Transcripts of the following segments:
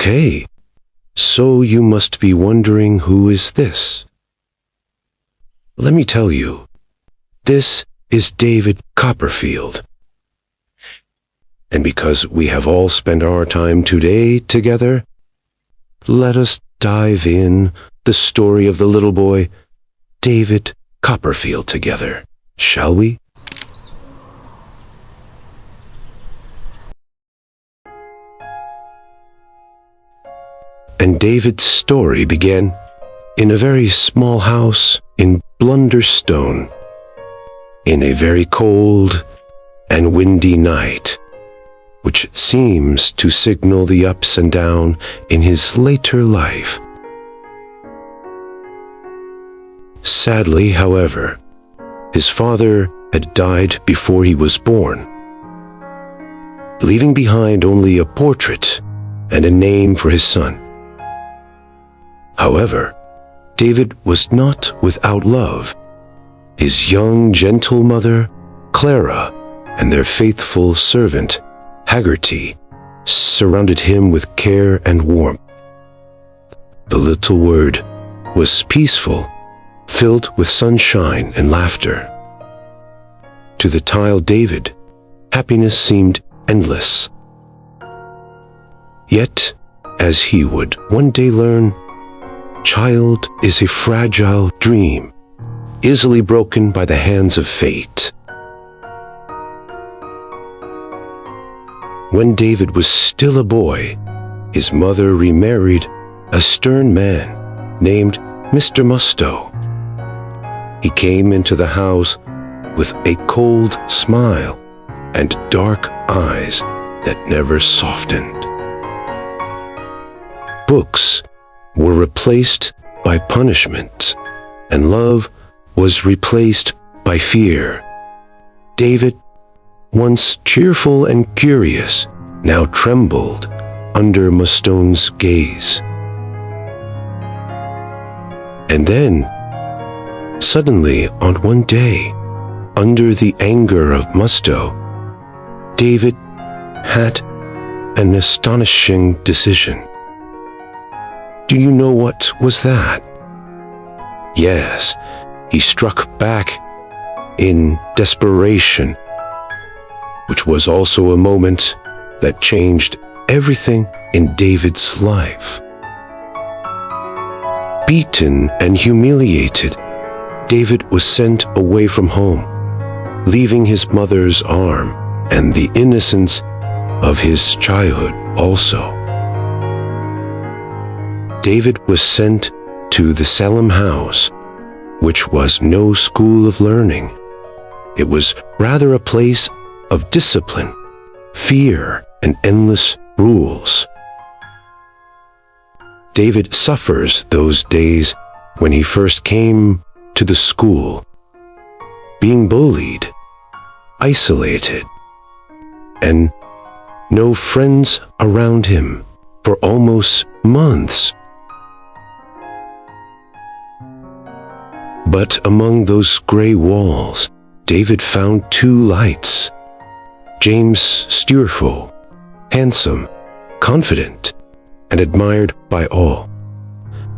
Okay, so you must be wondering who is this? Let me tell you, this is David Copperfield. And because we have all spent our time today together, let us dive in the story of the little boy, David Copperfield, together, shall we? And David's story began in a very small house in Blunderstone, in a very cold and windy night, which seems to signal the ups and downs in his later life. Sadly, however, his father had died before he was born, leaving behind only a portrait and a name for his son. However, David was not without love. His young, gentle mother, Clara, and their faithful servant, Haggerty, surrounded him with care and warmth. The little word was peaceful, filled with sunshine and laughter. To the child David, happiness seemed endless. Yet, as he would one day learn, child is a fragile dream, easily broken by the hands of fate. When David was still a boy, his mother remarried a stern man named Mr. Musto. He came into the house with a cold smile and dark eyes that never softened. Books were replaced by punishment, and love was replaced by fear. David, once cheerful and curious, now trembled under Musto's gaze. And then, suddenly on one day, under the anger of Musto, David had an astonishing decision. Do you know what was that? Yes, he struck back in desperation, which was also a moment that changed everything in David's life. Beaten and humiliated, David was sent away from home, leaving his mother's arm and the innocence of his childhood also. David was sent to the Salem house, which was no school of learning. It was rather a place of discipline, fear, and endless rules. David suffers those days when he first came to the school, being bullied, isolated, and no friends around him for almost months. But among those gray walls, David found two lights. James Steerful, handsome, confident, and admired by all,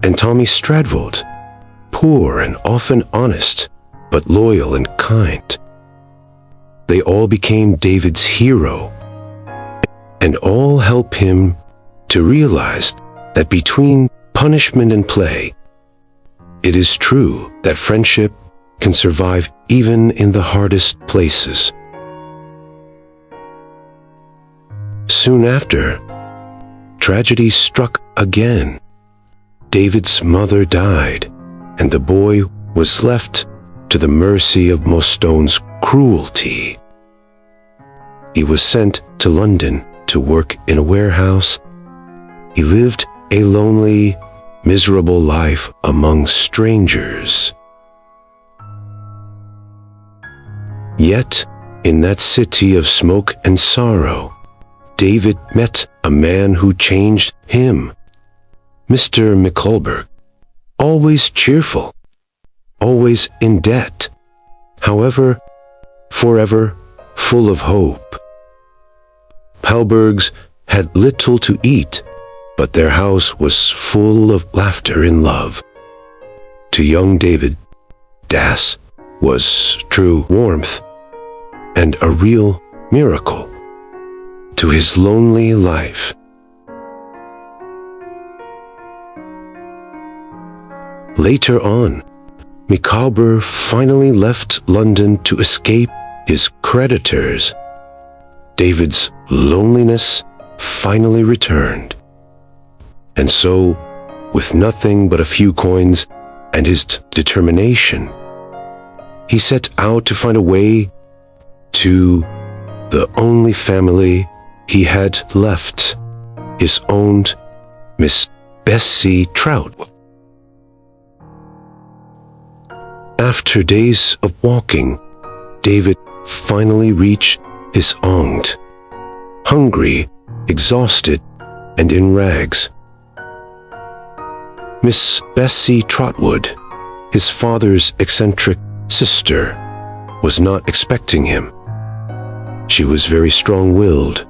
and Tommy Stradvold, poor and often honest, but loyal and kind. They all became David's hero, and all help him to realize that between punishment and play, it is true that friendship can survive even in the hardest places. Soon after, tragedy struck again. David's mother died, and the boy was left to the mercy of Musto's cruelty. He was sent to London to work in a warehouse. He lived a lonely, miserable life among strangers. Yet, in that city of smoke and sorrow, David met a man who changed him, Mr. McCulberg, always cheerful, always in debt, however, forever full of hope. Palbergs had little to eat, but their house was full of laughter and love. To young David, Das was true warmth and a real miracle to his lonely life. Later on, Micawber finally left London to escape his creditors. David's loneliness finally returned. And so, with nothing but a few coins and his determination, he set out to find a way to the only family he had left, his own Miss Bessie Trout. After days of walking, David finally reached his aunt, hungry, exhausted, and in rags. Miss Bessie Trotwood, his father's eccentric sister, was not expecting him. She was very strong-willed,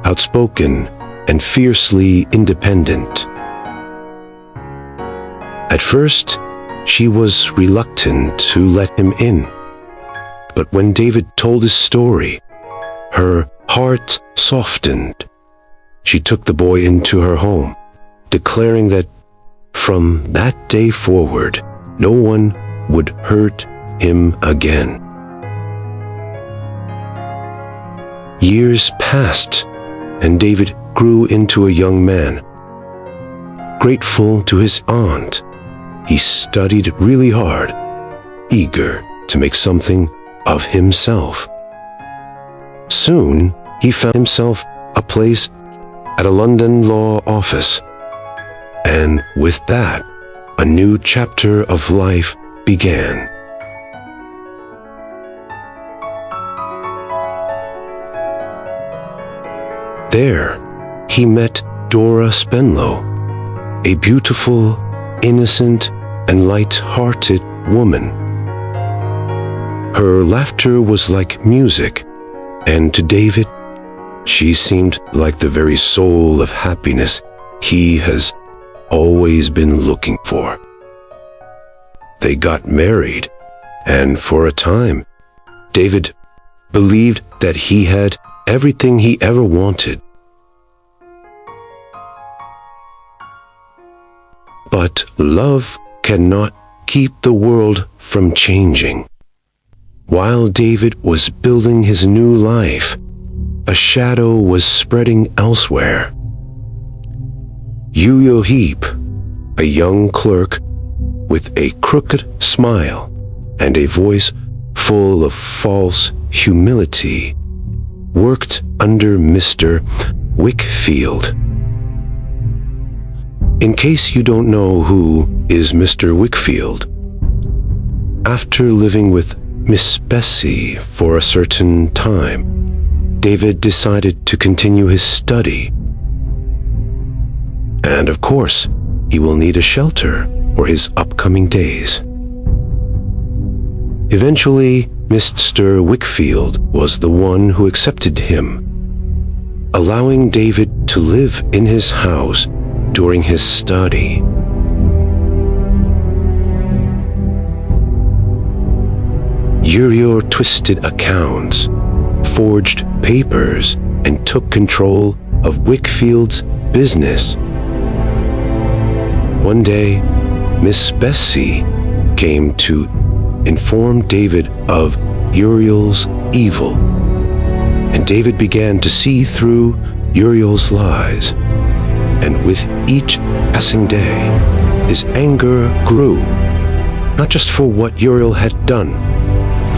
outspoken, and fiercely independent. At first, she was reluctant to let him in. But when David told his story, her heart softened. She took the boy into her home, declaring that from that day forward, no one would hurt him again. Years passed, and David grew into a young man. Grateful to his aunt, he studied really hard, eager to make something of himself. Soon, he found himself a place at a London law office. And with that, a new chapter of life began. There, he met Dora Spenlow, a beautiful, innocent, and light-hearted woman. Her laughter was like music, and to David, she seemed like the very soul of happiness he has always been looking for. They got married, and for a time, David believed that he had everything he ever wanted. But love cannot keep the world from changing. While David was building his new life, a shadow was spreading elsewhere. Uriel Heep, a young clerk with a crooked smile and a voice full of false humility, worked under Mr. Wickfield. In case you don't know who is Mr. Wickfield, after living with Miss Bessie for a certain time, David decided to continue his study. And of course, he will need a shelter for his upcoming days. Eventually, Mr. Wickfield was the one who accepted him, allowing David to live in his house during his study. Uriel twisted accounts, forged papers, and took control of Wickfield's business. One day, Miss Bessie came to inform David of Uriel's evil, and David began to see through Uriel's lies. And with each passing day, his anger grew, not just for what Uriel had done,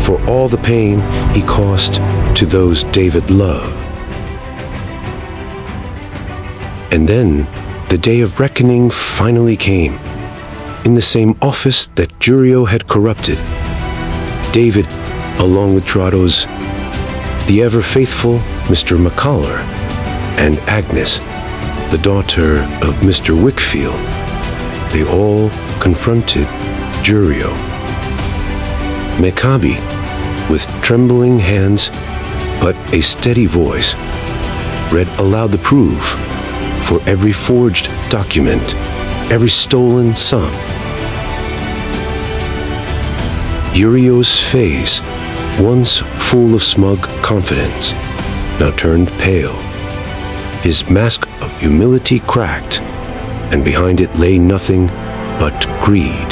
for all the pain he caused to those David loved. And then, the day of reckoning finally came. In the same office that Uriel had corrupted, David, along with Trotto's, the ever-faithful Mr. McCollar, and Agnes, the daughter of Mr. Wickfield, they all confronted Uriel. Maccabi, with trembling hands but a steady voice, read aloud the proof for every forged document, every stolen song. Uriel's face, once full of smug confidence, now turned pale. His mask of humility cracked, and behind it lay nothing but greed.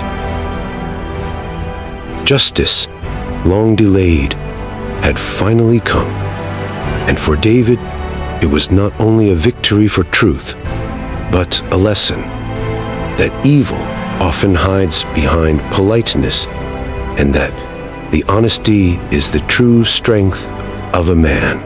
Justice, long delayed, had finally come. And for David, it was not only a victory for truth, but a lesson that evil often hides behind politeness, and that the honesty is the true strength of a man.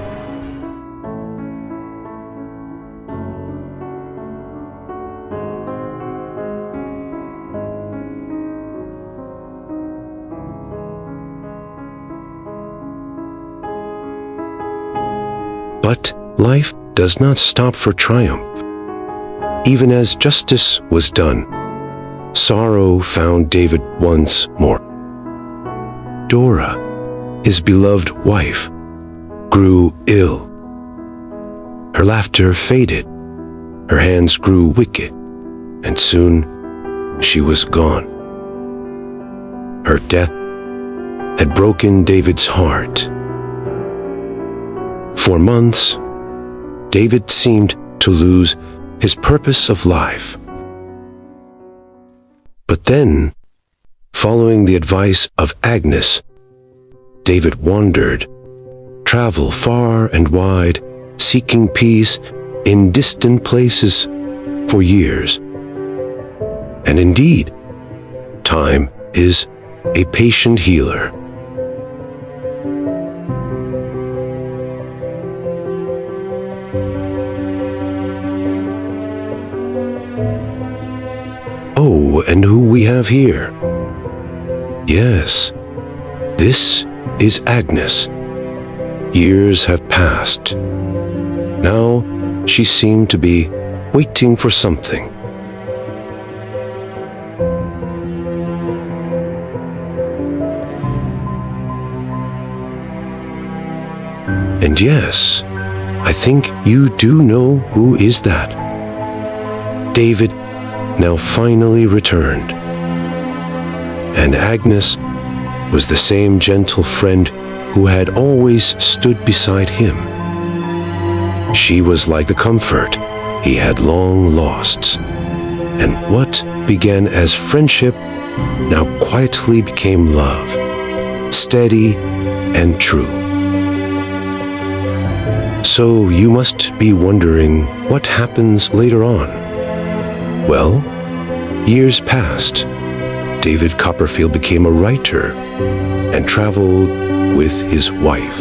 But life does not stop for triumph. Even as justice was done, sorrow found David once more. Dora, his beloved wife, grew ill. Her laughter faded, her hands grew wicked, and soon she was gone. Her death had broken David's heart. For months, David seemed to lose his purpose of life. But then, following the advice of Agnes, David wandered, traveled far and wide, seeking peace in distant places for years. And indeed, time is a patient healer. Oh, and who we have here? Yes, this is Agnes. Years have passed. Now she seemed to be waiting for something. And yes, I think you do know who is that. David now finally returned. And Agnes was the same gentle friend who had always stood beside him. She was like the comfort he had long lost. And what began as friendship now quietly became love, steady and true. So you must be wondering what happens later on. Well, years passed. David Copperfield became a writer and traveled with his wife.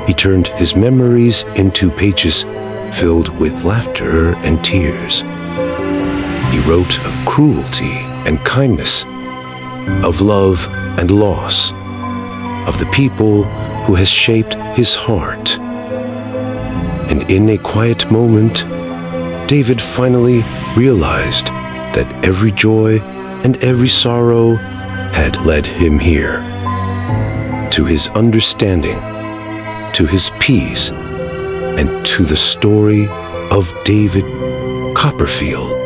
He turned his memories into pages filled with laughter and tears. He wrote of cruelty and kindness, of love and loss, of the people who has shaped his heart. And in a quiet moment, David finally realized that every joy and every sorrow had led him here, to his understanding, to his peace, and to the story of David Copperfield.